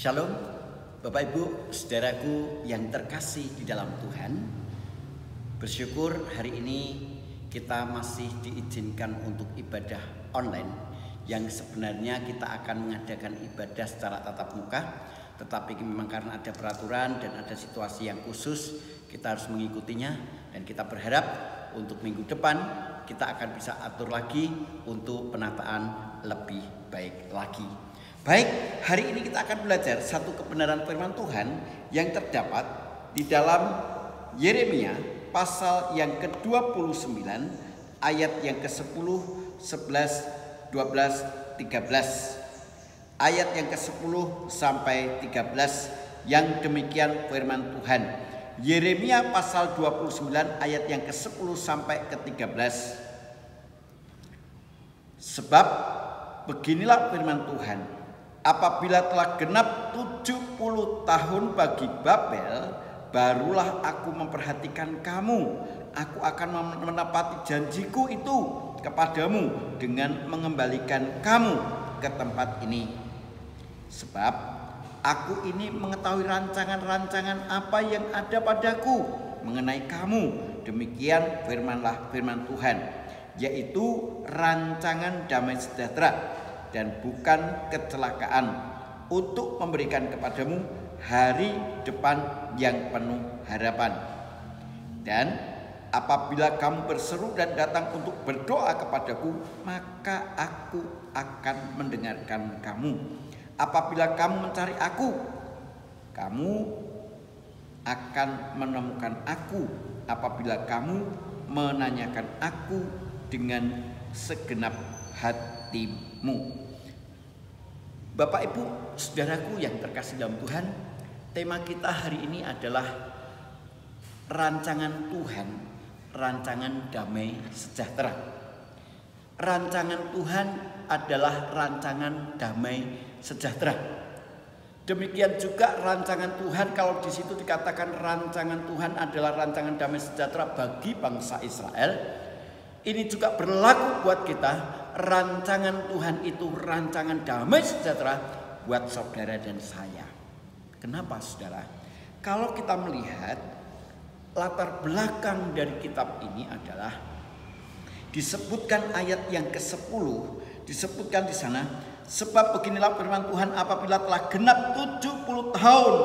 Shalom, Bapak Ibu, saudaraku yang terkasih di dalam Tuhan. Bersyukur hari ini kita masih diizinkan untuk ibadah online, yang sebenarnya kita akan mengadakan ibadah secara tatap muka, tetapi memang karena ada peraturan dan ada situasi yang khusus, kita harus mengikutinya. Dan kita berharap untuk minggu depan kita akan bisa atur lagi untuk penataan lebih baik lagi. Baik, hari ini kita akan belajar satu kebenaran firman Tuhan yang terdapat di dalam Yeremia pasal yang ke-29 ayat yang ke-10, 11, 12, 13. Ayat yang ke-10 sampai 13 yang demikian firman Tuhan. Yeremia pasal 29 ayat yang ke-10 sampai ke-13. Sebab beginilah firman Tuhan. Apabila telah genap 70 tahun bagi Babel, barulah aku memperhatikan kamu. Aku akan menepati janjiku itu kepadamu dengan mengembalikan kamu ke tempat ini. Sebab aku ini mengetahui rancangan-rancangan apa yang ada padaku mengenai kamu. Demikian firman Tuhan, yaitu rancangan damai sejahtera dan bukan kecelakaan, untuk memberikan kepadamu hari depan yang penuh harapan. Dan apabila kamu berseru dan datang untuk berdoa kepadaku, maka aku akan mendengarkan kamu. Apabila kamu mencari aku, kamu akan menemukan aku. Apabila kamu menanyakan aku dengan segenap hatimu. Bapak Ibu, saudaraku yang terkasih dalam Tuhan, tema kita hari ini adalah rancangan Tuhan, rancangan damai sejahtera. Rancangan Tuhan adalah rancangan damai sejahtera. Demikian juga rancangan Tuhan, kalau di situ dikatakan rancangan Tuhan adalah rancangan damai sejahtera bagi bangsa Israel, ini juga berlaku buat kita. Rancangan Tuhan itu rancangan damai sejahtera buat saudara dan saya. Kenapa saudara? Kalau kita melihat latar belakang dari kitab ini adalah disebutkan ayat yang ke-10, disebutkan di sana, sebab beginilah firman Tuhan, apabila telah genap 70 tahun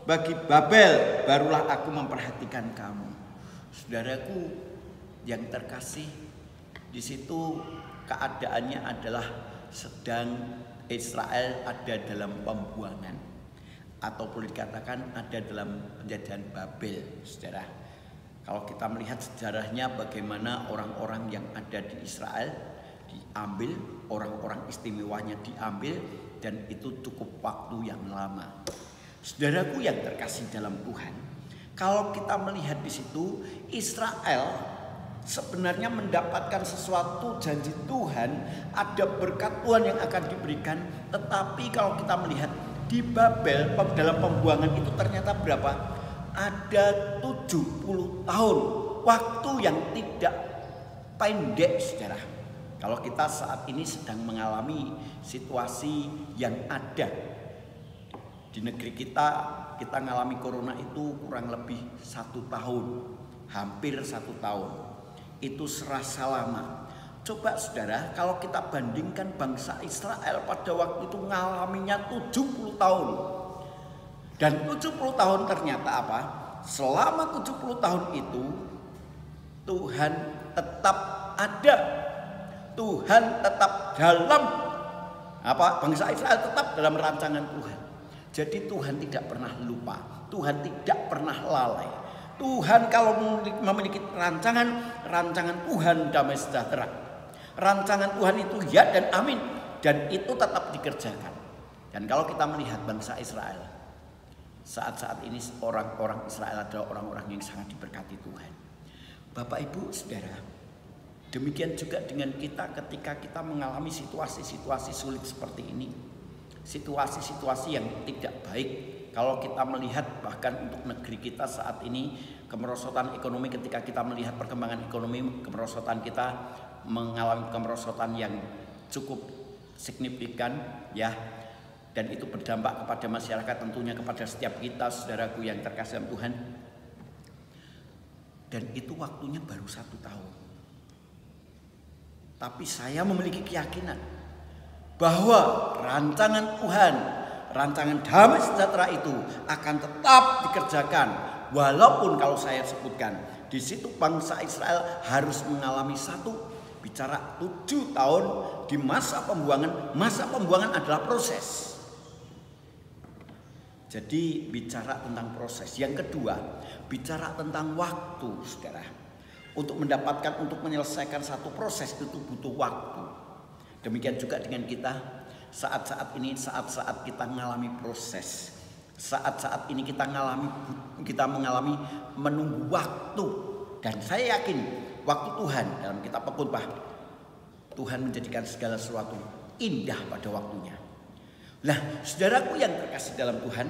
bagi Babel, barulah aku memperhatikan kamu. Saudaraku yang terkasih, di situ keadaannya adalah sedang Israel ada dalam pembuangan, ataupun dikatakan ada dalam penjajahan Babel, saudara. Kalau kita melihat sejarahnya bagaimana orang-orang yang ada di Israel diambil, orang-orang istimewanya diambil, dan itu cukup waktu yang lama. Saudaraku yang terkasih dalam Tuhan, kalau kita melihat di situ Israel sebenarnya mendapatkan sesuatu janji Tuhan, ada berkat Tuhan yang akan diberikan. Tetapi kalau kita melihat di Babel dalam pembuangan itu ternyata berapa? Ada 70 tahun. Waktu yang tidak pendek, saudara. Kalau kita saat ini sedang mengalami situasi yang ada di negeri kita mengalami corona itu kurang lebih 1 tahun, hampir 1 tahun. Itu serasa lama. Coba saudara, kalau kita bandingkan bangsa Israel pada waktu itu ngalaminya 70 tahun. Dan 70 tahun ternyata apa? Selama 70 tahun itu Tuhan tetap ada. Tuhan tetap dalam bangsa Israel tetap dalam rancangan Tuhan. Jadi Tuhan tidak pernah lupa, Tuhan tidak pernah lalai. Tuhan kalau memiliki rancangan Tuhan damai sejahtera. Rancangan Tuhan itu ya dan amin, dan itu tetap dikerjakan. Dan kalau kita melihat bangsa Israel, saat-saat ini orang-orang Israel adalah orang-orang yang sangat diberkati Tuhan. Bapak Ibu saudara, demikian juga dengan kita ketika kita mengalami situasi-situasi sulit seperti ini. Situasi-situasi yang tidak baik. Kalau kita melihat bahkan untuk negeri kita saat ini, kemerosotan ekonomi, ketika kita melihat perkembangan ekonomi, kemerosotan kita mengalami kemerosotan yang cukup signifikan ya. Dan itu berdampak kepada masyarakat, tentunya kepada setiap kita, saudaraku yang terkasih dalam Tuhan. Dan itu waktunya baru 1 tahun. Tapi saya memiliki keyakinan bahwa rancangan Tuhan, rancangan damai sejahtera itu akan tetap dikerjakan. Walaupun kalau saya sebutkan, di situ bangsa Israel harus mengalami bicara 7 tahun di masa pembuangan. Masa pembuangan adalah proses. Jadi bicara tentang proses. Yang kedua, bicara tentang waktu, saudara. Untuk mendapatkan, untuk menyelesaikan satu proses itu butuh waktu. Demikian juga dengan kita. Saat-saat ini, saat-saat kita mengalami proses. Saat-saat ini kita mengalami menunggu waktu. Dan saya yakin waktu Tuhan dalam kitab Pengkhotbah, Tuhan menjadikan segala sesuatu indah pada waktunya. Nah, saudaraku yang terkasih dalam Tuhan,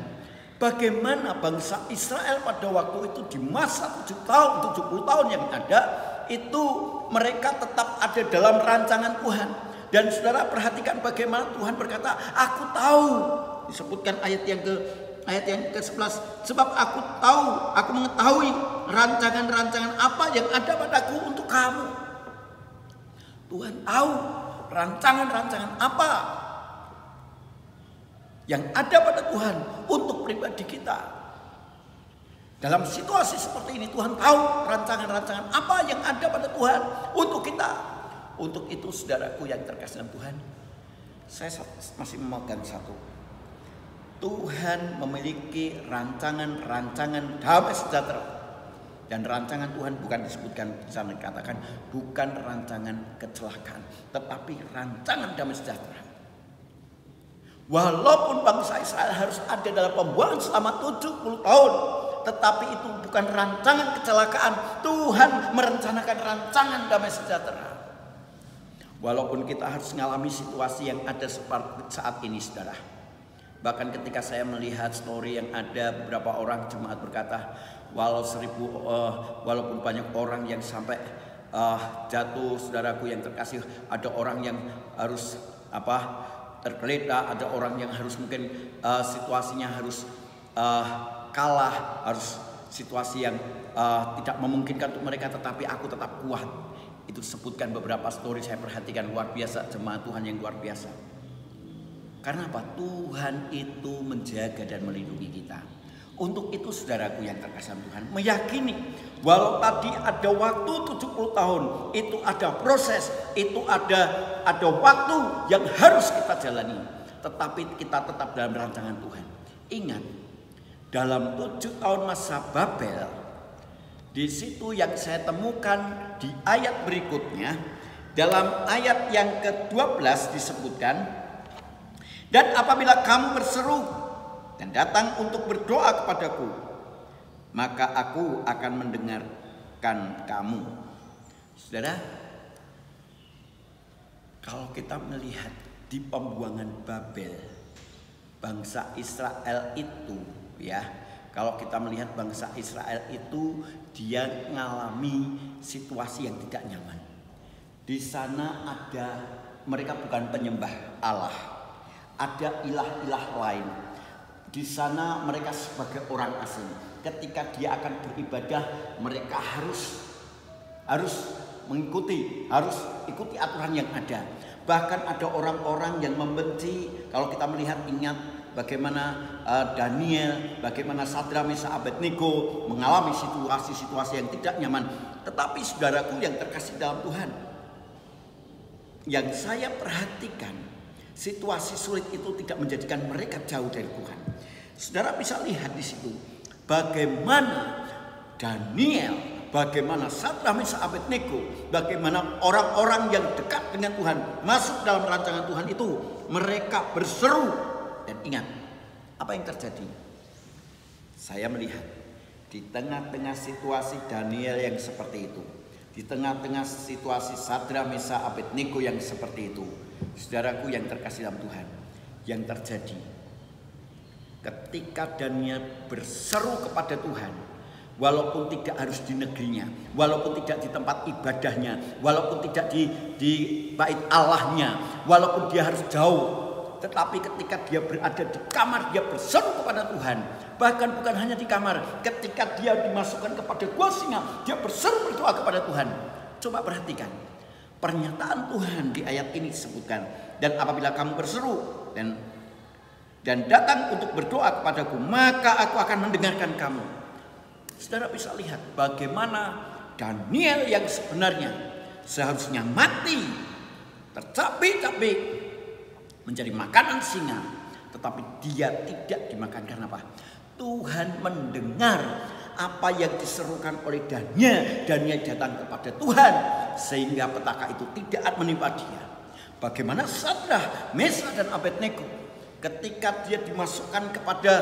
bagaimana bangsa Israel pada waktu itu di masa 70 tahun yang ada, itu mereka tetap ada dalam rancangan Tuhan. Dan saudara perhatikan bagaimana Tuhan berkata, aku tahu. Disebutkan ayat yang ke-11, sebab aku tahu, aku mengetahui rancangan-rancangan apa yang ada padaku untuk kamu. Tuhan tahu rancangan-rancangan apa yang ada pada Tuhan untuk pribadi kita. Dalam situasi seperti ini Tuhan tahu rancangan-rancangan apa yang ada pada Tuhan untuk kita. Untuk itu saudaraku yang terkasih dalam Tuhan, saya masih memegang satu. Tuhan memiliki rancangan-rancangan damai sejahtera. Dan rancangan Tuhan bukan disebutkan di sana, dikatakan bukan rancangan kecelakaan, tetapi rancangan damai sejahtera. Walaupun bangsa Israel harus ada dalam pembuangan selama 70 tahun, tetapi itu bukan rancangan kecelakaan. Tuhan merencanakan rancangan damai sejahtera. Walaupun kita harus mengalami situasi yang ada seperti saat ini, saudara. Bahkan ketika saya melihat story yang ada, beberapa orang jemaat berkata, walaupun banyak orang yang sampai jatuh, saudaraku yang terkasih, ada orang yang harus tergeletak, ada orang yang harus mungkin situasinya harus kalah, harus situasi yang tidak memungkinkan untuk mereka, tetapi aku tetap kuat. Itu disebutkan beberapa story, saya perhatikan, luar biasa, jemaat Tuhan yang luar biasa. Karena apa? Tuhan itu menjaga dan melindungi kita. Untuk itu saudaraku yang terkasih Tuhan, meyakini walau tadi ada waktu 70 tahun, itu ada proses, itu ada waktu yang harus kita jalani, tetapi kita tetap dalam rancangan Tuhan. Ingat, dalam 7 tahun masa Babel, di situ yang saya temukan di ayat berikutnya, dalam ayat yang ke-12 disebutkan, dan apabila kamu berseru dan datang untuk berdoa kepadaku, maka aku akan mendengarkan kamu. Saudara, kalau kita melihat di pembuangan Babel, bangsa Israel itu, ya, kalau kita melihat bangsa Israel itu, dia mengalami situasi yang tidak nyaman. Di sana mereka bukan penyembah Allah, ada ilah-ilah lain. Di sana mereka sebagai orang asing. Ketika dia akan beribadah, mereka harus ikuti aturan yang ada. Bahkan ada orang-orang yang membenci. Kalau kita melihat, ingat bagaimana Daniel, bagaimana Sadrak, Mesak, Abednego mengalami situasi-situasi yang tidak nyaman. Tetapi saudaraku yang terkasih dalam Tuhan, yang saya perhatikan, situasi sulit itu tidak menjadikan mereka jauh dari Tuhan. Saudara bisa lihat di situ bagaimana Daniel, bagaimana Sadrak, Mesak, Abednego, bagaimana orang-orang yang dekat dengan Tuhan masuk dalam rancangan Tuhan itu, mereka berseru. Dan ingat apa yang terjadi? Saya melihat di tengah-tengah situasi Daniel yang seperti itu, di tengah-tengah situasi Sadrak, Mesak, Abednego yang seperti itu, saudaraku yang terkasih dalam Tuhan, yang terjadi ketika Daniel berseru kepada Tuhan, walaupun tidak harus di negerinya, walaupun tidak di tempat ibadahnya, walaupun tidak di bait Allahnya, walaupun dia harus jauh, tetapi ketika dia berada di kamar, dia berseru kepada Tuhan. Bahkan bukan hanya di kamar, ketika dia dimasukkan kepada gua singa, dia berseru berdoa kepada Tuhan. Coba perhatikan, pernyataan Tuhan di ayat ini disebutkan, dan apabila kamu berseru dan datang untuk berdoa kepadaku, maka aku akan mendengarkan kamu. Saudara bisa lihat bagaimana Daniel yang sebenarnya seharusnya mati, tercapik-capik menjadi makanan singa, tetapi dia tidak dimakan. Karena apa? Tuhan mendengar apa yang diserukan oleh Daniel. Daniel datang kepada Tuhan sehingga petaka itu tidak menimpa dia. Bagaimana Sadrah, Mesakh dan Abednego ketika dia dimasukkan kepada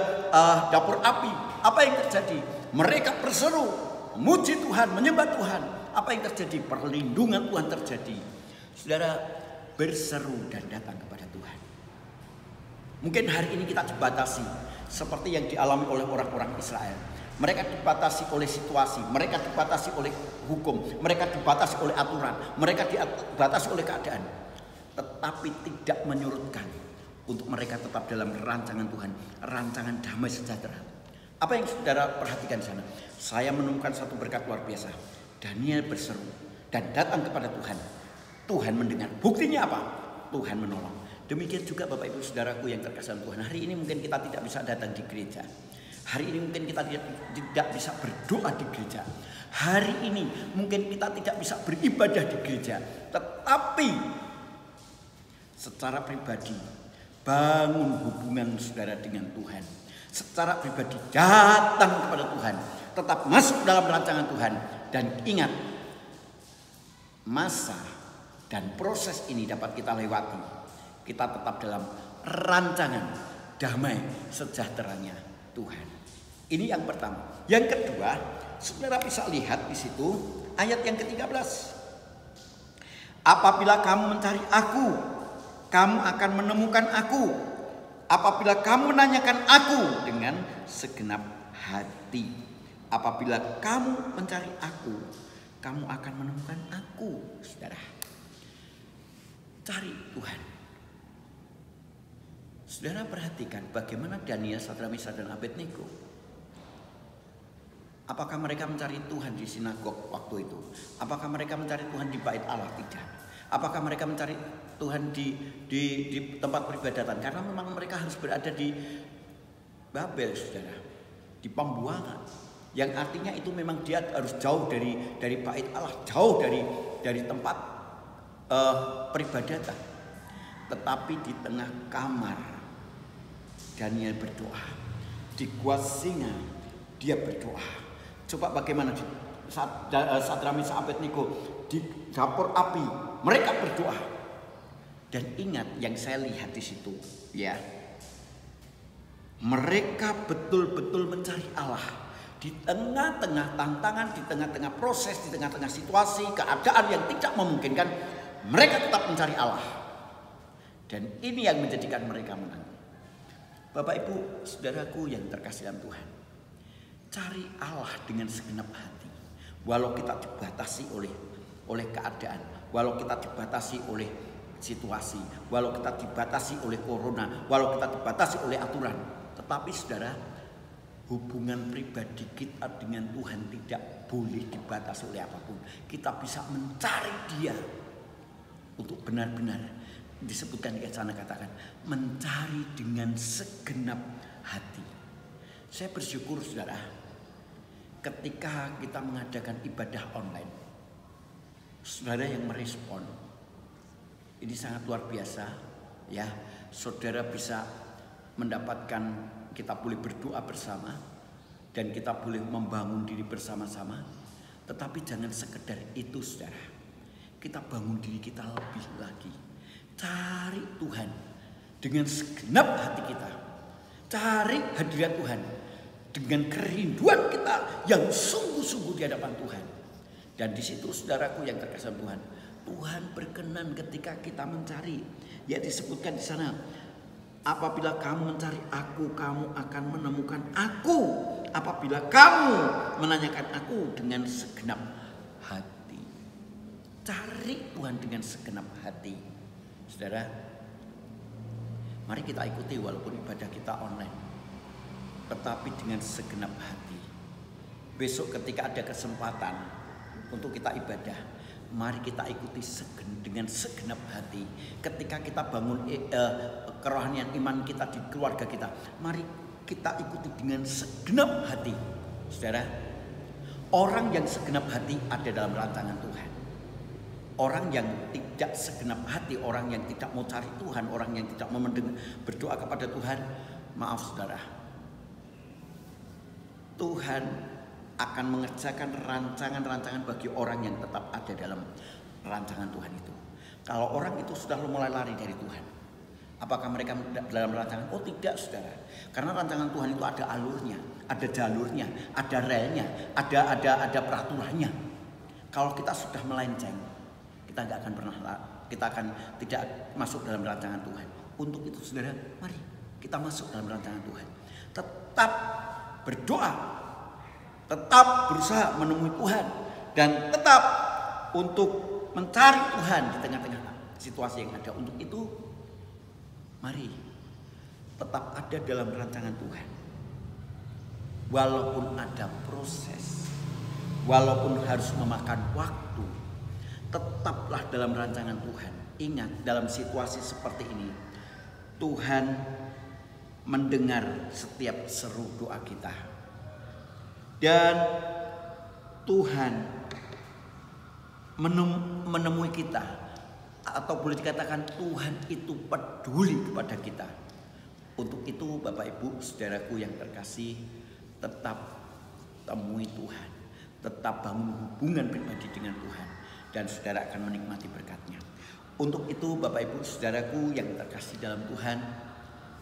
dapur api, apa yang terjadi? Mereka berseru, memuji Tuhan, menyembah Tuhan. Apa yang terjadi? Perlindungan Tuhan terjadi. Saudara, berseru dan datang kepada Tuhan. Mungkin hari ini kita dibatasi seperti yang dialami oleh orang-orang Israel. Mereka dibatasi oleh situasi, mereka dibatasi oleh hukum, mereka dibatasi oleh aturan, mereka dibatasi oleh keadaan. Tetapi tidak menyurutkan untuk mereka tetap dalam rancangan Tuhan, rancangan damai sejahtera. Apa yang saudara perhatikan di sana? Saya menemukan satu berkat luar biasa. Daniel berseru dan datang kepada Tuhan. Tuhan mendengar. Buktinya apa? Tuhan menolong. Demikian juga Bapak Ibu Saudaraku yang terkasih Tuhan. Hari ini mungkin kita tidak bisa datang di gereja. Hari ini mungkin kita tidak bisa berdoa di gereja. Hari ini mungkin kita tidak bisa beribadah di gereja. Tetapi secara pribadi bangun hubungan saudara dengan Tuhan. Secara pribadi datang kepada Tuhan. Tetap masuk dalam rancangan Tuhan. Dan ingat, masa dan proses ini dapat kita lewati. Kita tetap dalam rancangan damai sejahteranya Tuhan. Ini yang pertama. Yang kedua, saudara bisa lihat di situ ayat yang ke-13. Apabila kamu mencari aku, kamu akan menemukan aku. Apabila kamu menanyakan aku dengan segenap hati. Apabila kamu mencari aku, kamu akan menemukan aku, saudara. Cari Tuhan. Saudara perhatikan bagaimana Daniel, Sadrah, Mesakh dan Abednego. Apakah mereka mencari Tuhan di sinagog waktu itu? Apakah mereka mencari Tuhan di bait Allah? Tidak. Apakah mereka mencari Tuhan di tempat peribadatan? Karena memang mereka harus berada di Babel, saudara, di pembuangan. Yang artinya itu memang dia harus jauh dari bait Allah, jauh dari tempat peribadatan. Tetapi di tengah kamar Daniel berdoa, di gua singa dia berdoa. Coba bagaimana Sadrah, Mesakh, Abednego di dapur api mereka berdoa. Dan ingat yang saya lihat di situ, ya, mereka betul-betul mencari Allah. Di tengah-tengah tantangan, di tengah-tengah proses, di tengah-tengah situasi, keadaan yang tidak memungkinkan, mereka tetap mencari Allah. Dan ini yang menjadikan mereka menang. Bapak Ibu Saudaraku yang terkasih dalam Tuhan, cari Allah dengan segenap hati. Walau kita dibatasi oleh keadaan, walau kita dibatasi oleh situasi, walau kita dibatasi oleh corona, walau kita dibatasi oleh aturan. Tetapi saudara, hubungan pribadi kita dengan Tuhan tidak boleh dibatasi oleh apapun. Kita bisa mencari Dia untuk benar-benar disebutkan di sana, katakan mencari dengan segenap hati. Saya bersyukur saudara, ketika kita mengadakan ibadah online, saudara yang merespon ini sangat luar biasa, ya. Saudara bisa mendapatkan, kita boleh berdoa bersama dan kita boleh membangun diri bersama-sama. Tetapi jangan sekedar itu saudara, kita bangun diri kita lebih lagi. Cari Tuhan dengan segenap hati kita. Cari hadirat Tuhan dengan kerinduan kita yang sungguh-sungguh di hadapan Tuhan. Dan di situ saudaraku yang terkasih Tuhan, Tuhan berkenan ketika kita mencari. Ya, disebutkan di sana, apabila kamu mencari aku, kamu akan menemukan aku. Apabila kamu menanyakan aku dengan segenap hati. Cari Tuhan dengan segenap hati. Saudara, Mari kita ikuti walaupun ibadah kita online, tetapi dengan segenap hati. Besok ketika ada kesempatan untuk kita ibadah, mari kita ikuti dengan segenap hati. Ketika kita bangun kerohanian iman kita di keluarga kita, mari kita ikuti dengan segenap hati. Saudara, orang yang segenap hati ada dalam rancangan Tuhan. Orang yang tidak segenap hati, orang yang tidak mau cari Tuhan, orang yang tidak mau berdoa kepada Tuhan, maaf saudara, Tuhan akan mengerjakan rancangan-rancangan bagi orang yang tetap ada dalam rancangan Tuhan itu. Kalau orang itu sudah mulai lari dari Tuhan, apakah mereka dalam rancangan? Oh tidak saudara, karena rancangan Tuhan itu ada alurnya, ada jalurnya, ada relnya, ada peraturannya. Kalau kita sudah melenceng, kita nggak akan pernah, kita akan tidak masuk dalam rancangan Tuhan. Untuk itu saudara, mari kita masuk dalam rancangan Tuhan. Tetap berdoa, tetap berusaha menemui Tuhan, dan tetap untuk mencari Tuhan di tengah-tengah situasi yang ada. Untuk itu, mari tetap ada dalam rancangan Tuhan. Walaupun ada proses, walaupun harus memakan waktu, tetaplah dalam rancangan Tuhan. Ingat, dalam situasi seperti ini, Tuhan mendengar setiap seru doa kita. Dan Tuhan menemui kita, atau boleh dikatakan Tuhan itu peduli kepada kita. Untuk itu Bapak Ibu saudaraku yang terkasih, tetap temui Tuhan, tetap bangun hubungan pribadi dengan Tuhan, dan saudara akan menikmati berkat-Nya. Untuk itu Bapak Ibu saudaraku yang terkasih dalam Tuhan,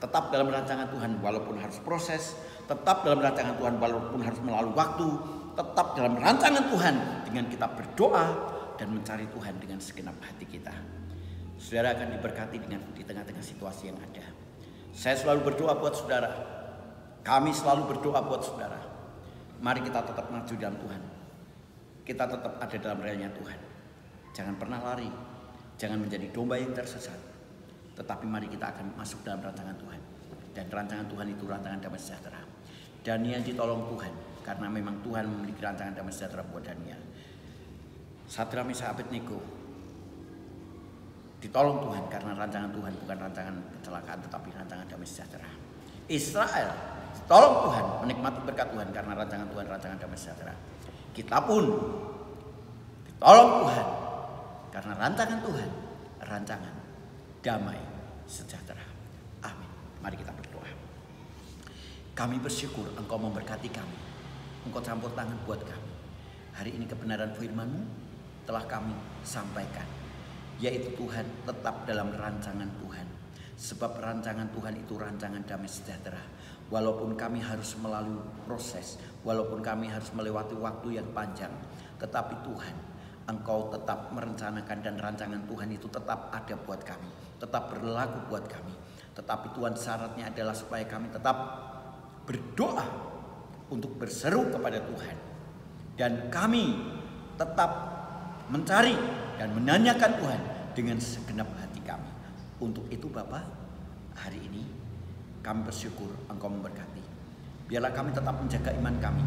tetap dalam rancangan Tuhan walaupun harus proses, tetap dalam rancangan Tuhan walaupun harus melalui waktu, tetap dalam rancangan Tuhan dengan kita berdoa dan mencari Tuhan dengan segenap hati kita. Saudara akan diberkati di tengah-tengah situasi yang ada. Saya selalu berdoa buat saudara, kami selalu berdoa buat saudara. Mari kita tetap maju dalam Tuhan, kita tetap ada dalam relnya Tuhan. Jangan pernah lari, jangan menjadi domba yang tersesat, tetapi mari kita akan masuk dalam rancangan Tuhan. Dan rancangan Tuhan itu rancangan damai sejahtera. Daniel ditolong Tuhan, karena memang Tuhan memiliki rancangan damai sejahtera buat Daniel. Sadrak, Mesyak, Abednego ditolong Tuhan karena rancangan Tuhan bukan rancangan kecelakaan, tetapi rancangan damai sejahtera. Israel ditolong Tuhan menikmati berkat Tuhan karena rancangan Tuhan rancangan damai sejahtera. Kita pun ditolong Tuhan karena rancangan Tuhan rancangan damai sejahtera. Amin. Mari kita berdoa. Kami bersyukur Engkau memberkati kami, Engkau campur tangan buat kami. Hari ini kebenaran firman-Mu telah kami sampaikan, yaitu Tuhan tetap dalam rancangan Tuhan. Sebab rancangan Tuhan itu rancangan damai sejahtera. Walaupun kami harus melalui proses, walaupun kami harus melewati waktu yang panjang, tetapi Tuhan, Engkau tetap merencanakan, dan rancangan Tuhan itu tetap ada buat kami, tetap berlaku buat kami. Tetapi Tuhan, syaratnya adalah supaya kami tetap berdoa untuk berseru kepada Tuhan, dan kami tetap mencari dan menanyakan Tuhan dengan segenap hati kami. Untuk itu Bapa, hari ini kami bersyukur Engkau memberkati. Biarlah kami tetap menjaga iman kami,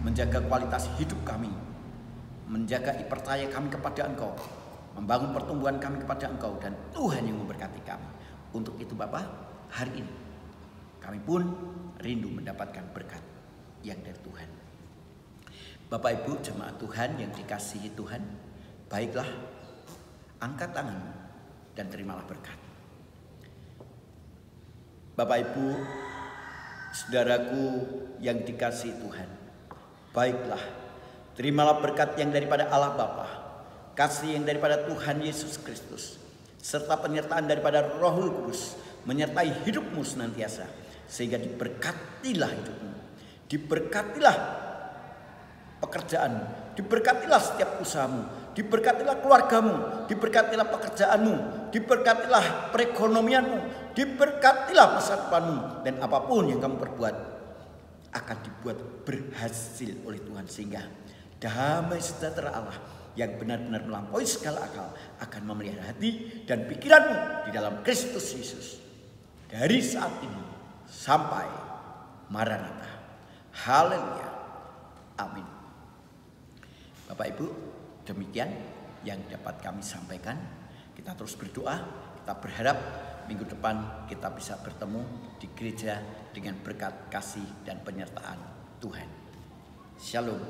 menjaga kualitas hidup kami, menjaga percaya kami kepada Engkau, membangun pertumbuhan kami kepada Engkau, dan Tuhan yang memberkati kami. Untuk itu Bapa, hari ini kami pun rindu mendapatkan berkat yang dari Tuhan. Bapak Ibu jemaat Tuhan yang dikasihi Tuhan, baiklah, angkat tangan dan terimalah berkat. Bapak Ibu saudaraku yang dikasihi Tuhan, baiklah, terimalah berkat yang daripada Allah Bapa, kasih yang daripada Tuhan Yesus Kristus, serta penyertaan daripada Rohul Kudus menyertai hidupmu senantiasa, sehingga diberkatilah hidupmu, diberkatilah pekerjaanmu, diberkatilah setiap usahamu, diberkatilah keluargamu, diberkatilah pekerjaanmu, diberkatilah perekonomianmu, diberkatilah masa depanmu, dan apapun yang kamu perbuat akan dibuat berhasil oleh Tuhan, sehingga damai sejahtera Allah yang benar-benar melampaui segala akal akan memelihara hati dan pikiranmu di dalam Kristus Yesus. dari saat ini sampai Maranatha. Haleluya. Amin. Bapak Ibu, demikian yang dapat kami sampaikan. Kita terus berdoa, kita berharap minggu depan kita bisa bertemu di gereja dengan berkat kasih dan penyertaan Tuhan. Shalom.